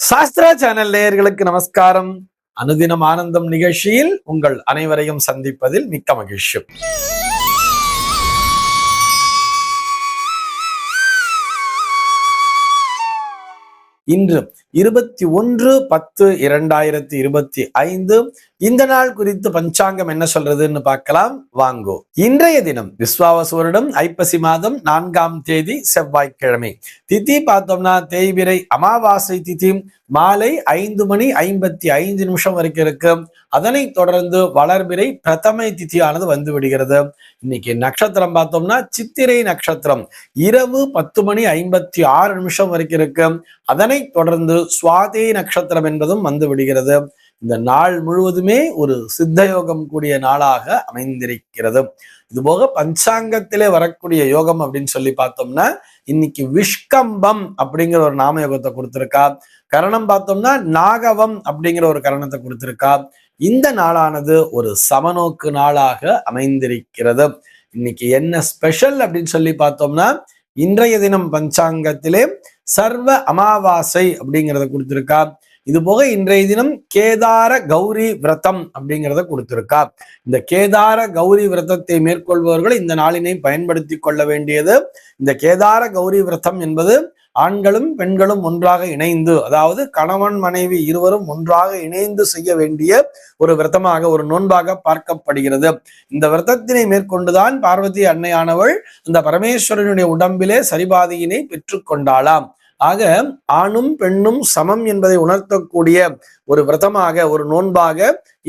Sastra channel நேயர்களுக்கு நமஸ்காரம். அனுதினம் ஆனந்தம் நிகழ்ச்சியில் உங்கள் அனைவரையும் சந்திப்பதில் மிக்க மகிழ்ச்சி. இன்று 21/10/2025 இந்த நாள் குறித்து பஞ்சாங்கம் என்ன சொல்றதுன்னு பார்க்கலாம் வாங்கோ. இன்றைய தினம் விஸ்வாவசு வருடம் ஐப்பசி மாதம் 4ஆம் தேதி செவ்வாய்க்கிழமை. திதி பார்த்தோம்னா தேய்பிறை அமாவாசை திதி மாலை 5:55 வரைக்கும் இருக்கு. அதனைத் தொடர்ந்து வளர்பிறை பிரதமை திதியானது வந்து விடுகிறது. இன்னைக்கு நட்சத்திரம் பார்த்தோம்னா சித்திரை நட்சத்திரம் இரவு 10:56 வரைக்கும் இருக்கு. அதனைத் தொடர்ந்து சுவாதி நட்சத்திரம் என்பதும் வந்து விடுகிறது. இந்த நாள் முழுவதுமே ஒரு சித்தயோகம் கூடிய நாளாக அமைந்திருக்கிறது. இதுபோக பஞ்சாங்கத்திலே வரக்கூடிய யோகம் அப்படின்னு சொல்லி பார்த்தோம்னா இன்னைக்கு விஷ்கம்பம் அப்படிங்கிற ஒரு நாம யோகத்தை கொடுத்திருக்கா. கரணம் பார்த்தோம்னா நாகவம் அப்படிங்கிற ஒரு கரணத்தை கொடுத்திருக்கா. இந்த நாளானது ஒரு சமநோக்கு நாளாக அமைந்திருக்கிறது. இன்னைக்கு என்ன ஸ்பெஷல் அப்படின்னு சொல்லி பார்த்தோம்னா இன்றைய தினம் பஞ்சாங்கத்திலே சர்வ அமாவாசை அப்படிங்கிறத கொடுத்திருக்கா. இது போக இன்றைய தினம் கேதார கௌரி விரதம் அப்படிங்கிறத கொடுத்திருக்கா. இந்த கேதார கௌரி விரதத்தை மேற்கொள்பவர்கள் இந்த நாளினை பயன்படுத்தி கொள்ள வேண்டியது. இந்த கேதார கௌரி விரதம் என்பது ஆண்களும் பெண்களும் ஒன்றாக இணைந்து, அதாவது கணவன் மனைவி இருவரும் ஒன்றாக இணைந்து செய்ய வேண்டிய ஒரு விரதமாக, ஒரு நோன்பாக பார்க்கப்படுகிறது. இந்த விரதத்தினை மேற்கொண்டுதான் பார்வதி அன்னையானவள் அந்த பரமேஸ்வரனுடைய உடம்பிலே சரிபாதியினை பெற்றுக்கொண்டாளாம். ஆக ஆணும் பெண்ணும் சமம் என்பதை உணர்த்தக்கூடிய ஒரு விரதமாக, ஒரு நோன்பாக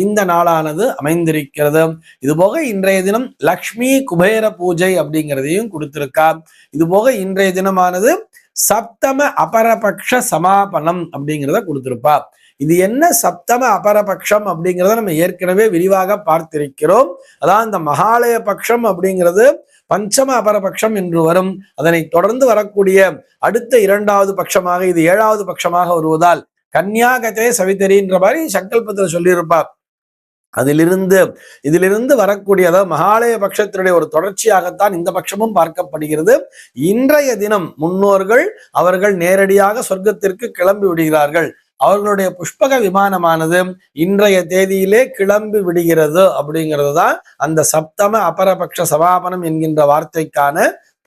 இந்த நாளானது அமைந்திருக்கிறது. இதுபோக இன்றைய தினம் லக்ஷ்மி குபேர பூஜை அப்படிங்கிறதையும் கொடுத்திருக்கா. இதுபோக இன்றைய தினமானது சப்தம அபரபக்ஷ சமாபனம் அப்படிங்கிறத கொடுத்திருப்பா. இது என்ன சப்தம அபரபக்ஷம் அப்படிங்கிறத நம்ம ஏற்கனவே விரிவாக பார்த்திருக்கிறோம். அதான் இந்த மகாலய பட்சம் அப்படிங்கிறது பஞ்சம அபரபக்ஷம் என்று வரும். அதனை தொடர்ந்து வரக்கூடிய அடுத்த 2வது பட்சமாக இது 7வது பட்சமாக வருவதால் கன்யாகதே சவிதரின்ற மாதிரி சங்கல்பத்தில் சொல்லியிருப்பார். இதிலிருந்து வரக்கூடிய அதாவது மகாலய பட்சத்தினுடைய ஒரு தொடர்ச்சியாகத்தான் இந்த பட்சமும் பார்க்கப்படுகிறது. இன்றைய தினம் முன்னோர்கள் அவர்கள் நேரடியாக சொர்க்கத்திற்கு கிளம்பி விடுகிறார்கள். அவர்களுடைய புஷ்பக விமானமானது இன்றைய தேதியிலே கிளம்பி விடுகிறது அப்படிங்கிறது தான் அந்த சப்தம அபரபக்ஷ சமாபனம் என்கின்ற வார்த்தைக்கான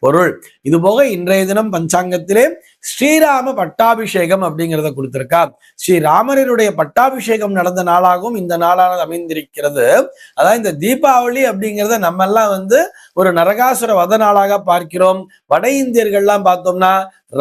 பொருள். இதுபோக இன்றைய தினம் பஞ்சாங்கத்திலே ஸ்ரீராம பட்டாபிஷேகம் அப்படிங்கிறத கொடுத்திருக்கா. ஸ்ரீராமருடைய பட்டாபிஷேகம் நடந்த நாளாகவும் இந்த நாளானது அமைந்திருக்கிறது. அதாவது இந்த தீபாவளி அப்படிங்கிறத நம்ம எல்லாம் ஒரு நரகாசுர வத நாளாக பார்க்கிறோம். வட இந்தியர்கள்லாம் பார்த்தோம்னா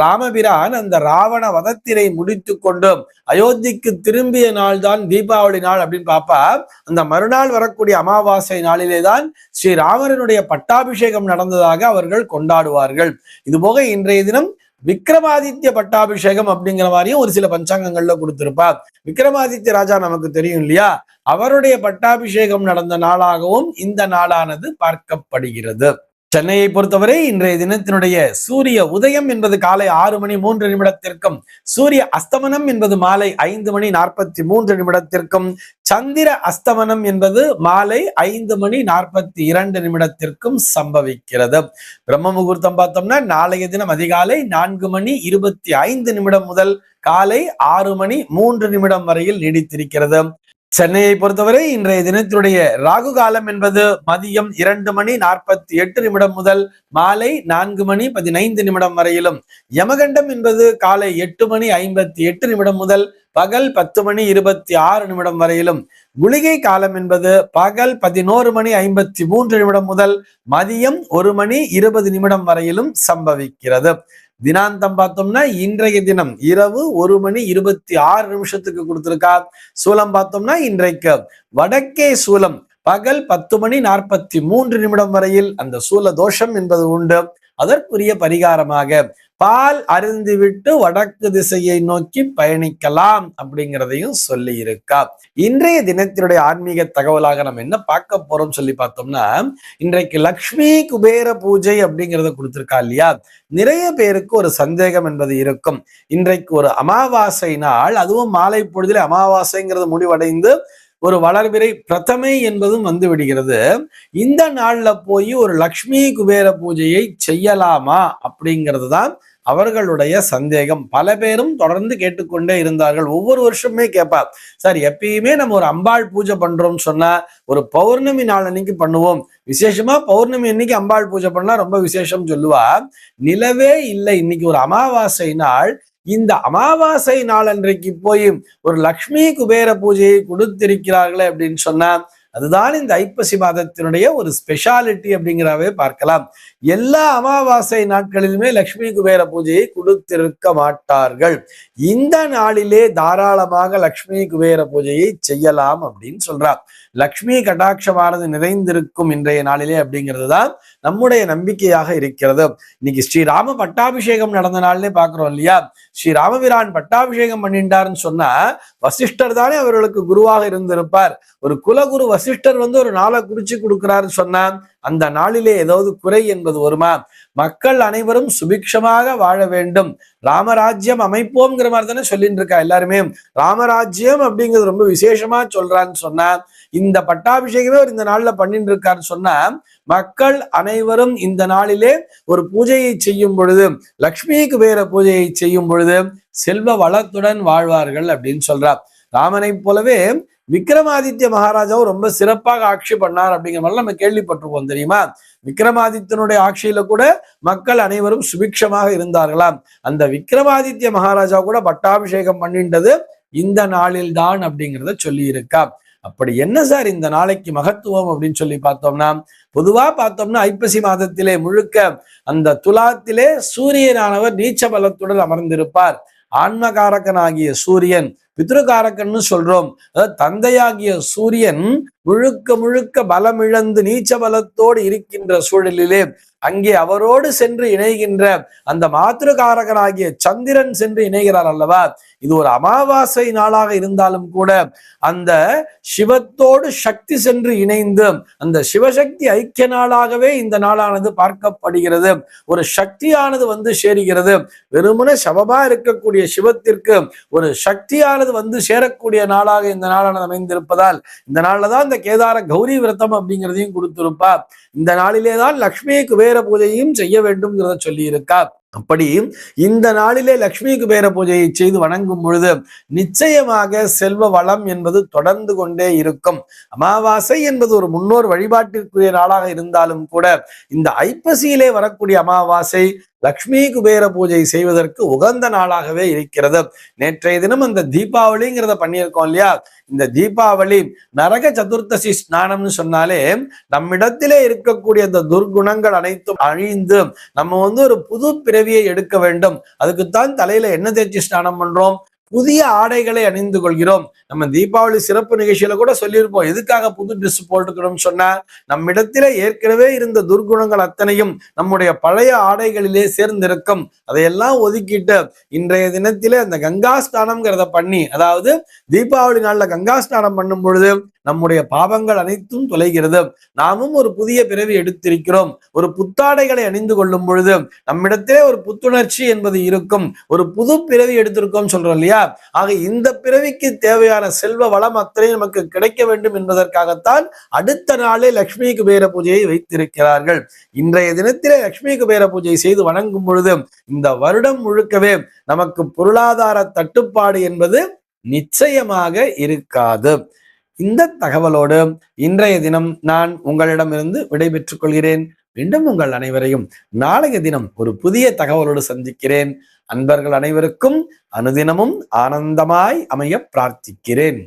ராமபிரான் அந்த ராவண வதத்தினை முடித்து கொண்டு அயோத்திக்கு திரும்பிய நாள் தான் தீபாவளி நாள் அப்படின்னு பாப்பா. அந்த மறுநாள் வரக்கூடிய அமாவாசை நாளிலே தான் ஸ்ரீராமரனுடைய பட்டாபிஷேகம் நடந்ததாக அவர்கள் கொண்டாடுவார்கள். இதுபோக இன்றைய தினம் விக்ரமாதித்ய பட்டாபிஷேகம் அப்படிங்கிற மாதிரியும் ஒரு சில பஞ்சாங்கங்கள்ல கொடுத்திருப்பார். விக்ரமாதித்ய ராஜா நமக்கு தெரியும் இல்லையா, அவருடைய பட்டாபிஷேகம் நடந்த நாளாகவும் இந்த நாளானது பார்க்கப்படுகிறது. சென்னையை பொறுத்தவரை இன்றைய தினத்தினுடைய சூரிய உதயம் என்பது காலை 6:03 சூரிய அஸ்தமனம் என்பது மாலை 5:43 சந்திர அஸ்தமனம் என்பது மாலை 5:42 சம்பவிக்கிறது. பிரம்ம முகூர்த்தம் பார்த்தோம்னா நாளைய தினம் அதிகாலை 4:25 முதல் காலை 6:03 வரையில் நீடித்திருக்கிறது. சென்னையை பொறுத்தவரை இன்றைய தினத்தினுடைய ராகு காலம் என்பது மதியம் 2:48 முதல் மாலை 4:15 வரையிலும், யமகண்டம் என்பது காலை 8:58 முதல் பகல் 10:26 வரையிலும், குளிகை காலம் என்பது பகல் 11:53 முதல் மதியம் 1:20 வரையிலும் சம்பவிக்கிறது. தினாந்தம் பார்த்தோம்னா இன்றைய தினம் இரவு 1:26 கொடுத்திருக்கா. சூலம் பார்த்தோம்னா இன்றைக்கு வடக்கே சூலம் பகல் 10:43 வரையில் அந்த சூல தோஷம் என்பது உண்டு. அதற்குரிய பரிகாரமாக பால் அருந்திவிட்டு வடக்கு திசையை நோக்கி பயணிக்கலாம் அப்படிங்கிறதையும் சொல்லி இருக்கா. இன்றைய தினத்தினுடைய ஆன்மீக தகவலாக நம்ம என்ன பார்க்க போறோம் சொல்லி பார்த்தோம்னா இன்றைக்கு லக்ஷ்மி குபேர பூஜை அப்படிங்கிறத கொடுத்திருக்கா இல்லையா. நிறைய பேருக்கு ஒரு சந்தேகம் என்பது இருக்கும். இன்றைக்கு ஒரு அமாவாசை நாள், அதுவும் மாலை பொழுதிலே அமாவாசைங்கிறது முடிவடைந்து ஒரு வளர்பிறை பிரதமை என்பதும் வந்து விடுகிறது. இந்த நாள்ல போய் ஒரு லக்ஷ்மி குபேர பூஜையை செய்யலாமா அப்படிங்கிறது தான் அவர்களுடைய சந்தேகம். பல பேரும் தொடர்ந்து கேட்டுக்கொண்டே இருந்தார்கள். ஒவ்வொரு வருஷமே கேட்பார், சார் எப்பயுமே நம்ம ஒரு அம்பாள் பூஜை பண்றோம்னு சொன்னா ஒரு பௌர்ணமி நாள் அன்னைக்கு பண்ணுவோம், விசேஷமா பௌர்ணமி அன்னைக்கு அம்பாள் பூஜை பண்ணா ரொம்ப விசேஷம் சொல்லுவா. நிலவே இல்லை, இன்னைக்கு ஒரு அமாவாசை நாள், இந்த அமாவாசை நாள் அன்றைக்கு போய் ஒரு லக்ஷ்மி குபேர பூஜையை கொடுத்திருக்கிறார்களே அப்படின்னு சொன்னா அதுதான் இந்த ஐப்பசி மாதத்தினுடைய ஒரு ஸ்பெஷாலிட்டி அப்படிங்கிறவே பார்க்கலாம். எல்லா அமாவாசை நாட்களிலுமே லக்ஷ்மி குபேர பூஜையை கொடுத்திருக்க மாட்டார்கள். இந்த நாளிலே தாராளமாக லக்ஷ்மி குபேர பூஜையை செய்யலாம் அப்படின்னு சொல்றார். லக்ஷ்மி கடாட்சமானது நிறைந்திருக்கும் இன்றைய நாளிலே அப்படிங்கிறது தான் நம்முடைய நம்பிக்கையாக இருக்கிறது. இன்னைக்கு ஸ்ரீராம பட்டாபிஷேகம் நடந்த நாள்லே பாக்குறோம் இல்லையா? ஸ்ரீராமபிரான் பட்டாபிஷேகம் பண்ணிட்டாருன்னு சொன்னா வசிஷ்டர் தானே அவர்களுக்கு குருவாக இருந்திருப்பார். ஒரு குலகுரு வசிஷ்டர் ஒரு நாளை குறிச்சு கொடுக்கிறாரு சொன்னா அந்த நாளிலே ஏதாவது குறை என்பது வருமா? மக்கள் அனைவரும் சுபிக்ஷமாக வாழ வேண்டும், ராமராஜ்யம் அமைப்போம்ங்கிற மாதிரி தானே சொல்லிட்டு இருக்கா எல்லாருமே. ராமராஜ்யம் அப்படிங்கிறது ரொம்ப விசேஷமா சொல்றான்னு சொன்னா இந்த பட்டாபிஷேகமே இந்த நாள்ல பண்ணிட்டு இருக்காருன்னு சொன்னா மக்கள் அனைவரும் இந்த நாளிலே ஒரு பூஜையை செய்யும் பொழுது, லக்ஷ்மி குபேர பூஜையை செய்யும் பொழுது செல்வ வளத்துடன் வாழ்வார்கள் அப்படின்னு சொல்றார். ராமனை போலவே விக்ரமாதித்ய மகாராஜாவும் ரொம்ப சிறப்பாக ஆட்சி பண்ணார் அப்படிங்கிற மாதிரி நம்ம கேள்விப்பட்டிருப்போம் தெரியுமா? விக்ரமாதித்யனுடைய ஆட்சியில கூட மக்கள் அனைவரும் சுபிக்ஷமாக இருந்தார்களாம். அந்த விக்ரமாதித்ய மகாராஜா கூட பட்டாபிஷேகம் பண்ணின்றது இந்த நாளில் தான் அப்படிங்கிறத சொல்லி இருக்கா. அப்படி என்ன சார் இந்த நாளைக்கு மகத்துவம் அப்படின்னு சொல்லி பார்த்தோம்னா, பொதுவா பார்த்தோம்னா ஐப்பசி மாதத்திலே முழுக்க அந்த துலாத்திலே சூரியனானவர் நீச்ச பலத்துடன் அமர்ந்திருப்பார். ஆன்மகாரகனாகிய சூரியன், பித்ருகாரகன்னு சொல்றோம், அதாவது தந்தையாகிய சூரியன் முழுக்க முழுக்க பலம் இழந்து நீச்ச பலத்தோடு இருக்கின்ற சூழலிலே அங்கே அவரோடு சென்று இணைகின்ற அந்த மாத்திருகாரகனாகிய சந்திரன் சென்று இணைகிறார் அல்லவா? இது ஒரு அமாவாசை நாளாக இருந்தாலும் கூட அந்த சிவத்தோடு சக்தி சென்று இணைந்து அந்த சிவசக்தி ஐக்கிய நாளாகவே இந்த நாளானது பார்க்கப்படுகிறது. ஒரு சக்தியானது சேருகிறது. வெறுமனே சமமா இருக்கக்கூடிய சிவத்திற்கு ஒரு சக்தியானது சேரக்கூடிய நாளாக இந்த நாளானது அமைந்திருப்பதால் இந்த நாள்ல தான் இந்த கேதார கௌரி விரதம் அப்படிங்கிறதையும் கொடுத்திருப்பா. இந்த நாளிலேதான் லக்ஷ்மி குபேர பூஜையும் செய்ய வேண்டும்ங்கிறத சொல்லி இருக்கா. அப்படி இந்த நாளிலே லக்ஷ்மி குபேர பூஜையை செய்து வணங்கும் பொழுது நிச்சயமாக செல்வ வளம் என்பது தொடர்ந்து கொண்டே இருக்கும். அமாவாசை என்பது ஒரு முன்னோர் வழிபாட்டிற்குரிய நாளாக இருந்தாலும் கூட இந்த ஐப்பசியிலே வரக்கூடிய அமாவாசை லக்ஷ்மி குபேர பூஜை செய்வதற்கு உகந்த நாளாகவே இருக்கிறது. நேற்றைய தினம் அந்த தீபாவளிங்கிறத பண்ணியிருக்கோம் இல்லையா? இந்த தீபாவளி நரக சதுர்த்தசி ஸ்நானம்னு சொன்னாலே நம்மிடத்திலே இருக்கக்கூடிய அந்த துர்குணங்கள் அனைத்தும் அழிந்து நம்ம ஒரு புது பிறவியை எடுக்க வேண்டும். அதுக்குத்தான் தலையில எண்ணெய் தேய்ச்சி ஸ்நானம் பண்றோம், புதிய ஆடைகளை அணிந்து கொள்கிறோம். நம்ம தீபாவளி சிறப்பு நிகழ்ச்சியில கூட சொல்லியிருப்போம், எதுக்காக புது ட்ரெஸ் போட்டுக்கணும்னு சொன்னா நம்மிடத்தில ஏற்கனவே இருந்த துர்குணங்கள் அத்தனையும் நம்முடைய பழைய ஆடைகளிலே சேர்ந்திருக்கும். அதையெல்லாம் ஒதுக்கிட்டு இன்றைய தினத்திலே அந்த கங்கா ஸ்நானம்ங்கிறத பண்ணி, அதாவது தீபாவளி நாள்ல கங்கா ஸ்நானம் பண்ணும் பொழுது நம்முடைய பாவங்கள் அனைத்தும் தொலைகிறது. நாமும் ஒரு புதிய பிறவி எடுத்திருக்கிறோம். ஒரு புத்தாடைகளை அணிந்து கொள்ளும் பொழுது நம்மிடத்திலே ஒரு புத்துணர்ச்சி என்பது இருக்கும். ஒரு புது பிறவி எடுத்திருக்கோம் சொல்றோம் இல்லையா? ஆக இந்த பிறவிக்கு தேவையான செல்வ வளம் அத்தனை நமக்கு கிடைக்க வேண்டும் என்பதற்காகத்தான் அடுத்த நாளே லக்ஷ்மி குபேர பூஜையை வைத்திருக்கிறார்கள். இன்றைய தினத்திலே லக்ஷ்மி குபேர பூஜை செய்து வணங்கும் பொழுது இந்த வருடம் முழுக்கவே நமக்கு பொருளாதார தட்டுப்பாடு என்பது நிச்சயமாக இருக்காது. இந்த தகவலோடு இன்றைய தினம் நான் உங்களிடமிருந்து விடைபெற்றுக் கொள்கிறேன். மீண்டும் உங்கள் அனைவரையும் நாளைய தினம் ஒரு புதிய தகவலோடு சந்திக்கிறேன். அன்பர்கள் அனைவருக்கும் அனுதினமும் ஆனந்தமாய் அமைய பிரார்த்திக்கிறேன்.